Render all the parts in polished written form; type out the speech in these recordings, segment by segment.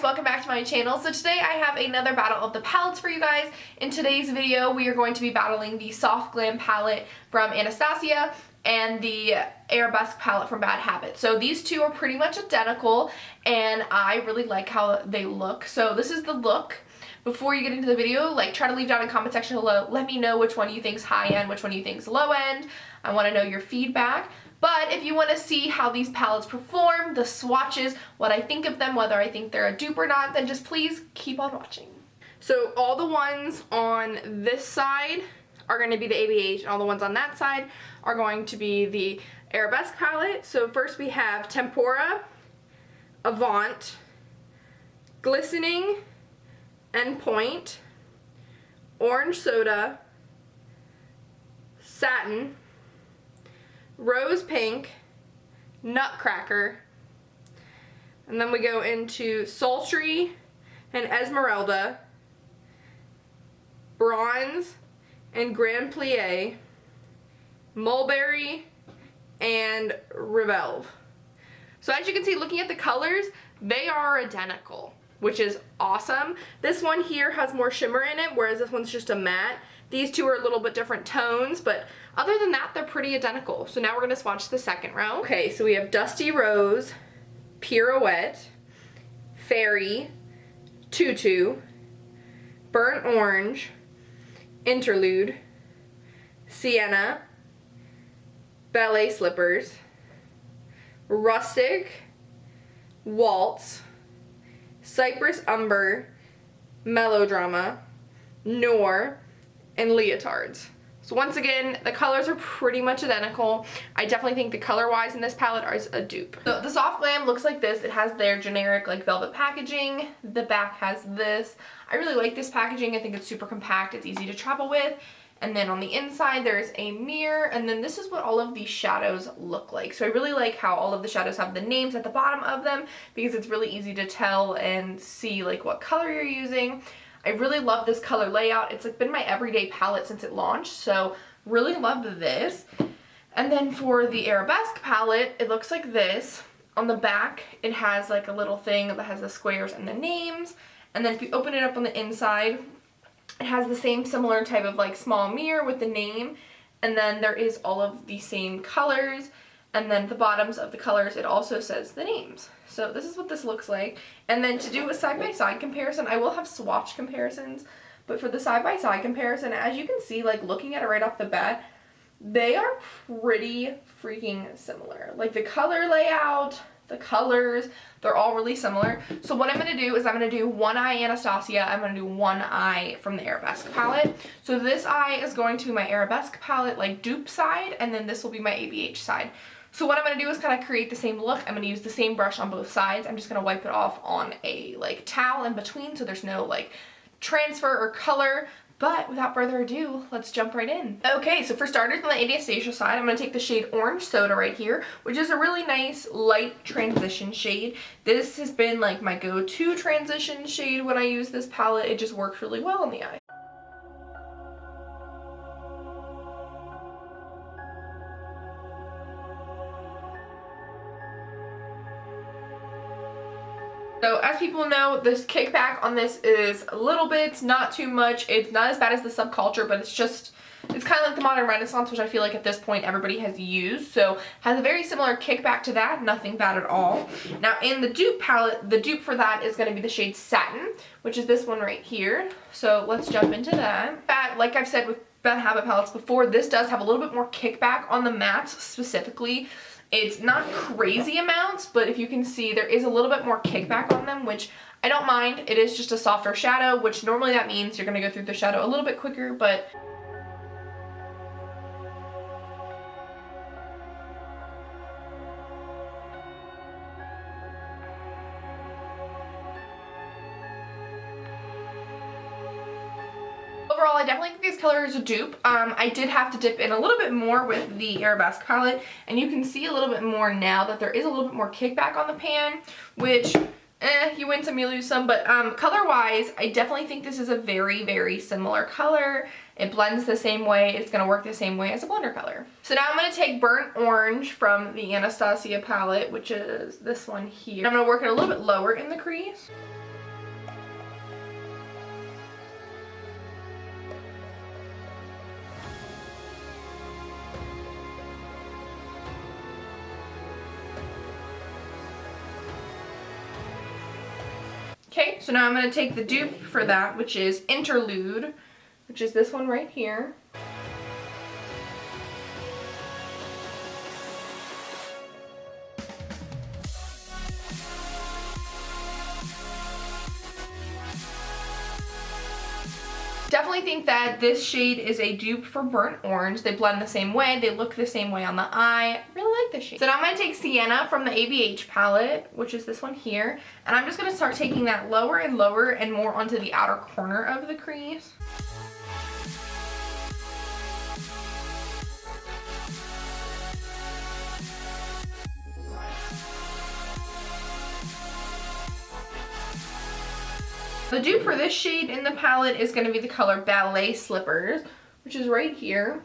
welcome back to my channel. So today I have another battle of the palettes for you guys. In today's video we are going to be battling the Soft Glam palette from Anastasia and the Arabesque palette from Bad Habit. So these two are pretty much identical and I really like how they look. So this is the look. Before you get into the video, try to leave down in the comment section below. Let me know which one you think is high end, which one you think is low end. I want to know your feedback. But if you want to see how these palettes perform, the swatches, what I think of them, whether I think they're a dupe or not, then just please keep on watching. So all the ones on this side are going to be the ABH, and all the ones on that side are going to be the Arabesque palette. So first we have Tempora, Avant, Glistening, Endpoint, Orange Soda, Satin, Rose Pink, Nutcracker, and then we go into Sultry and Esmeralda, Bronze and Grand Plie, Mulberry, and Revelve. So as you can see, looking at the colors, they are identical, which is awesome. This one here has more shimmer in it, whereas this one's just a matte. These two are a little bit different tones, but other than that, they're pretty identical. So now we're gonna swatch the second row. Okay, so we have Dusty Rose, Pirouette, Fairy, Tutu, Burnt Orange, Interlude, Sienna, Ballet Slippers, Rustic, Waltz, Cypress Umber, Melodrama, Noir, and Leotards. So once again, the colors are pretty much identical. I definitely think the color-wise in this palette is a dupe. So the Soft Glam looks like this. It has their generic velvet packaging. The back has this. I really like this packaging. I think it's super compact. It's easy to travel with. And then on the inside there's a mirror, and then this is what all of these shadows look like. So I really like how all of the shadows have the names at the bottom of them because it's really easy to tell and see what color you're using. I really love this color layout. It's been my everyday palette since it launched, so really loved this. And then for the Arabesque palette, it looks like this. On the back, it has a little thing that has the squares and the names. And then if you open it up on the inside, it has the same similar type of small mirror with the name. And then there is all of the same colors. And then the bottoms of the colors, it also says the names. So this is what this looks like. And then to do a side-by-side comparison, I will have swatch comparisons. But for the side-by-side comparison, as you can see, looking at it right off the bat, they are pretty freaking similar. The color layout, the colors, they're all really similar. So what I'm going to do is I'm going to do one eye Anastasia, I'm going to do one eye from the Arabesque palette. So this eye is going to be my Arabesque palette dupe side, and then this will be my ABH side. So what I'm going to do is kind of create the same look. I'm going to use the same brush on both sides. I'm just going to wipe it off on a towel in between so there's no transfer or color. But without further ado, let's jump right in. Okay, so for starters, on the Anastasia side, I'm going to take the shade Orange Soda right here, which is a really nice light transition shade. This has been my go-to transition shade when I use this palette. It just works really well on the eye. So as people know, this kickback on this is a little bit, not too much. It's not as bad as the Subculture, but it's kind of like the Modern Renaissance, which I feel like at this point everybody has used. So has a very similar kickback to that, nothing bad at all. Now in the dupe palette, the dupe for that is going to be the shade Satin, which is this one right here. So let's jump into that. Like I've said with Bad Habit palettes before, this does have a little bit more kickback on the mattes specifically. It's not crazy amounts, but if you can see, there is a little bit more kickback on them, which I don't mind. It is just a softer shadow, which normally that means you're going to go through the shadow a little bit quicker, but overall, I definitely think these colors are dupe. I did have to dip in a little bit more with the Arabesque palette, and you can see a little bit more now that there is a little bit more kickback on the pan, which, you win some, you lose some, but color-wise, I definitely think this is a very, very similar color. It blends the same way. It's going to work the same way as a blender color. So now I'm going to take Burnt Orange from the Anastasia palette, which is this one here. I'm going to work it a little bit lower in the crease. Okay, so now I'm going to take the dupe for that, which is Interlude, which is this one right here. Definitely think that this shade is a dupe for Burnt Orange. They blend the same way. They look the same way on the eye. Really like this shade. So now I'm going to take Sienna from the ABH palette, which is this one here. And I'm just going to start taking that lower and lower and more onto the outer corner of the crease. The dupe for this shade in the palette is going to be the color Ballet Slippers, which is right here.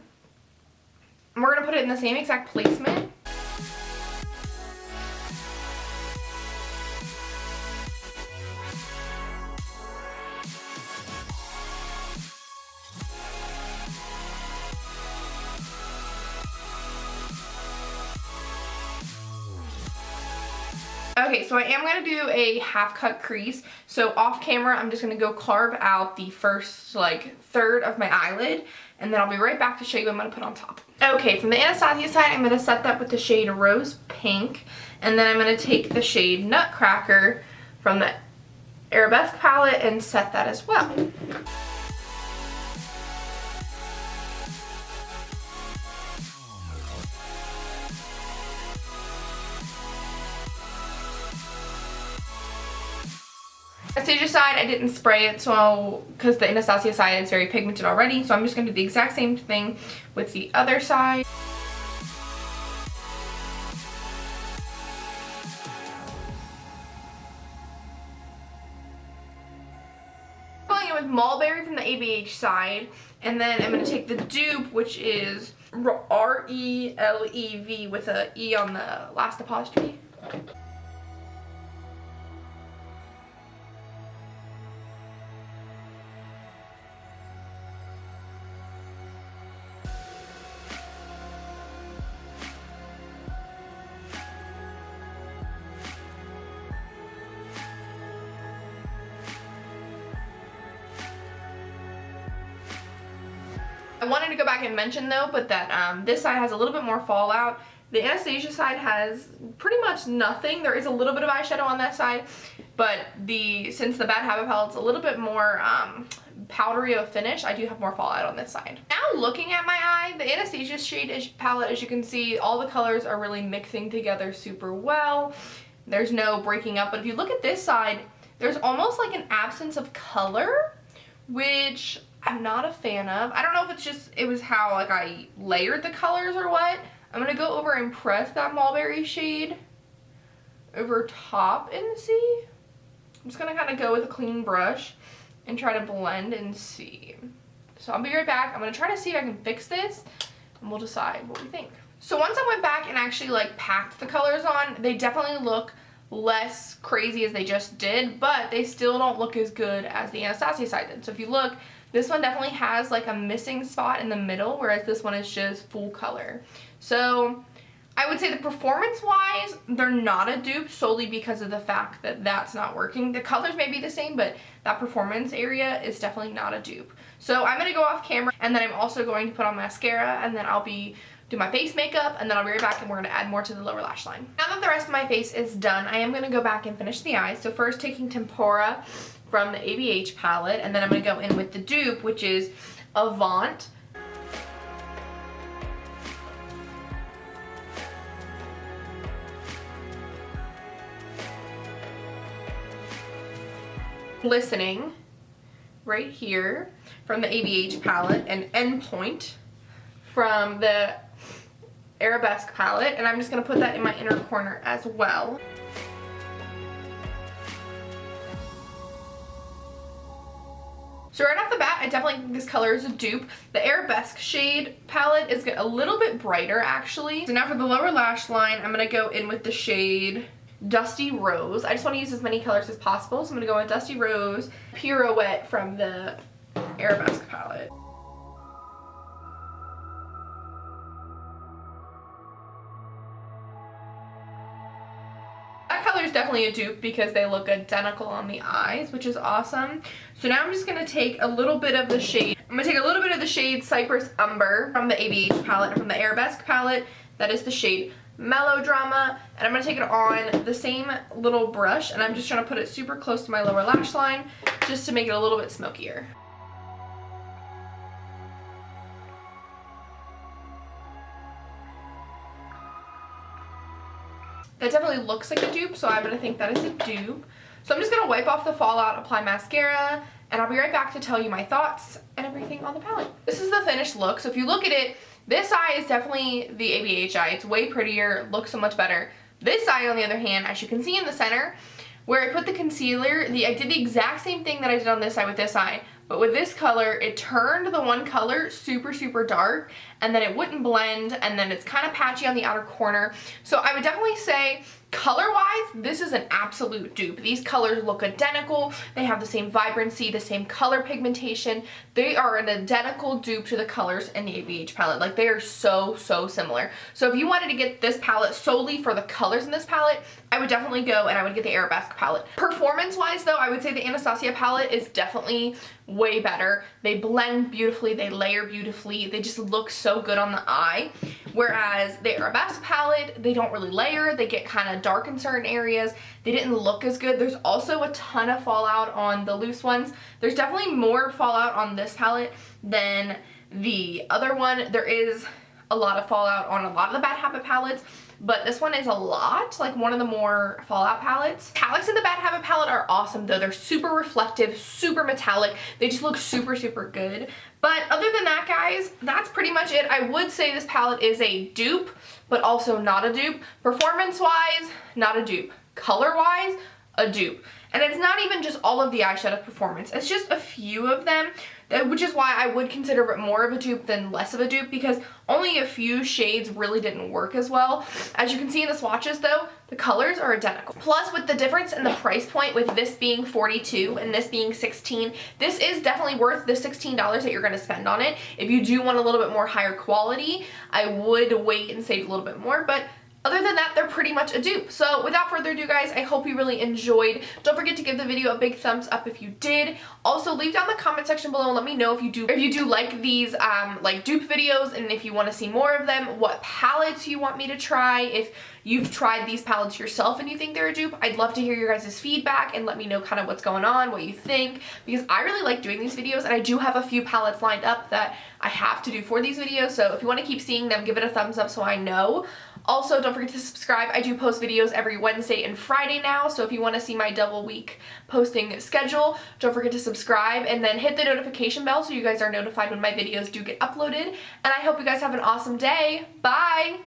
And we're going to put it in the same exact placement. Okay, so I am going to do a half cut crease. So off camera, I'm just going to go carve out the first third of my eyelid, and then I'll be right back to show you what I'm going to put on top. Okay, from the Anastasia side, I'm going to set that with the shade Rose Pink, and then I'm going to take the shade Nutcracker from the Arabesque palette and set that as well. Anastasia side, I didn't spray it because the Anastasia side is very pigmented already, so I'm just going to do the exact same thing with the other side. Going in with Mulberry from the ABH side, and then I'm going to take the dupe, which is R-E-L-E-V with an E on the last apostrophe. I wanted to go back and mention though, but that this side has a little bit more fallout. The Anastasia side has pretty much nothing. There is a little bit of eyeshadow on that side, but since the Bad Habit palette's a little bit more powdery of a finish, I do have more fallout on this side. Now looking at my eye, the Anastasia shade palette, as you can see, all the colors are really mixing together super well. There's no breaking up, but if you look at this side, there's almost like an absence of color, which I'm not a fan of. I don't know if it was how I layered the colors or what. I'm going to go over and press that Mulberry shade over top and see. I'm just going to kind of go with a clean brush and try to blend and see. So I'll be right back. I'm going to try to see if I can fix this, and we'll decide what we think. So once I went back and actually packed the colors on, they definitely look less crazy as they just did, but they still don't look as good as the Anastasia side did. So if you look, this one definitely has a missing spot in the middle, whereas this one is just full color. So I would say that performance-wise, they're not a dupe solely because of the fact that that's not working. The colors may be the same, but that performance area is definitely not a dupe. So I'm going to go off camera, and then I'm also going to put on mascara, and then I'll do my face makeup, and then I'll be right back and we're going to add more to the lower lash line. Now that the rest of my face is done, I am going to go back and finish the eyes. So first taking Tempora from the ABH palette, and then I'm going to go in with the dupe, which is Avant. Listening right here from the ABH palette, and Endpoint from the Arabesque palette, and I'm just going to put that in my inner corner as well. So right off the bat, I definitely think this color is a dupe. The Arabesque shade palette is a little bit brighter actually. So now for the lower lash line, I'm going to go in with the shade Dusty Rose. I just want to use as many colors as possible, so I'm going to go with Dusty Rose, Pirouette from the Arabesque palette. is definitely a dupe because they look identical on the eyes, which is awesome. So now I'm just going to take a little bit of the shade. I'm going to take a little bit of the shade Cypress Umber from the ABH palette, from the Arabesque palette. That is the shade Melodrama, and I'm going to take it on the same little brush, and I'm just trying to put it super close to my lower lash line just to make it a little bit smokier. That definitely looks like a dupe, so I'm going to think that is a dupe. So I'm just going to wipe off the fallout, apply mascara, and I'll be right back to tell you my thoughts and everything on the palette. This is the finished look, so if you look at it, this eye is definitely the ABH eye. It's way prettier, looks so much better. This eye, on the other hand, as you can see in the center, where I put the concealer, I did the exact same thing that I did on this eye with this eye, but with this color, it turned the one color super, super dark, and then it wouldn't blend, and then it's kind of patchy on the outer corner. So I would definitely say, color-wise, this is an absolute dupe. These colors look identical. They have the same vibrancy, the same color pigmentation. They are an identical dupe to the colors in the ABH palette. Like, they are so, so similar. So if you wanted to get this palette solely for the colors in this palette, I would definitely go and I would get the Arabesque palette. Performance-wise, though, I would say the Anastasia palette is definitely way better. They blend beautifully, they layer beautifully, they just look so good on the eye. Whereas the Arabesque palette, they don't really layer, they get kind of dark in certain areas. They didn't look as good. There's also a ton of fallout on the loose ones. There's definitely more fallout on this palette than the other one. There is a lot of fallout on a lot of the Bad Habit palettes, but this one is a lot, like one of the more fallout palettes. Metallics in the Bad Habit palette are awesome though. They're super reflective, super metallic. They just look super, super good. But other than that, guys, that's pretty much it. I would say this palette is a dupe, but also not a dupe. Performance-wise, not a dupe. Color-wise, a dupe. And it's not even just all of the eyeshadow performance. It's just a few of them, which is why I would consider it more of a dupe than less of a dupe, because only a few shades really didn't work as well. As you can see in the swatches though, the colors are identical. Plus, with the difference in the price point, with this being $42 and this being $16, this is definitely worth the $16 that you're going to spend on it. If you do want a little bit more higher quality, I would wait and save a little bit more, but other than that, they're pretty much a dupe. So without further ado, guys, I hope you really enjoyed. Don't forget to give the video a big thumbs up if you did. Also, leave down the comment section below and let me know if you do like these like dupe videos, and if you want to see more of them, what palettes you want me to try. If you've tried these palettes yourself and you think they're a dupe, I'd love to hear your guys' feedback and let me know kind of what's going on, what you think, because I really like doing these videos, and I do have a few palettes lined up that I have to do for these videos. So if you want to keep seeing them, give it a thumbs up so I know. Also, don't forget to subscribe. I do post videos every Wednesday and Friday now, so if you want to see my double week posting schedule, don't forget to subscribe and then hit the notification bell so you guys are notified when my videos do get uploaded. And I hope you guys have an awesome day. Bye!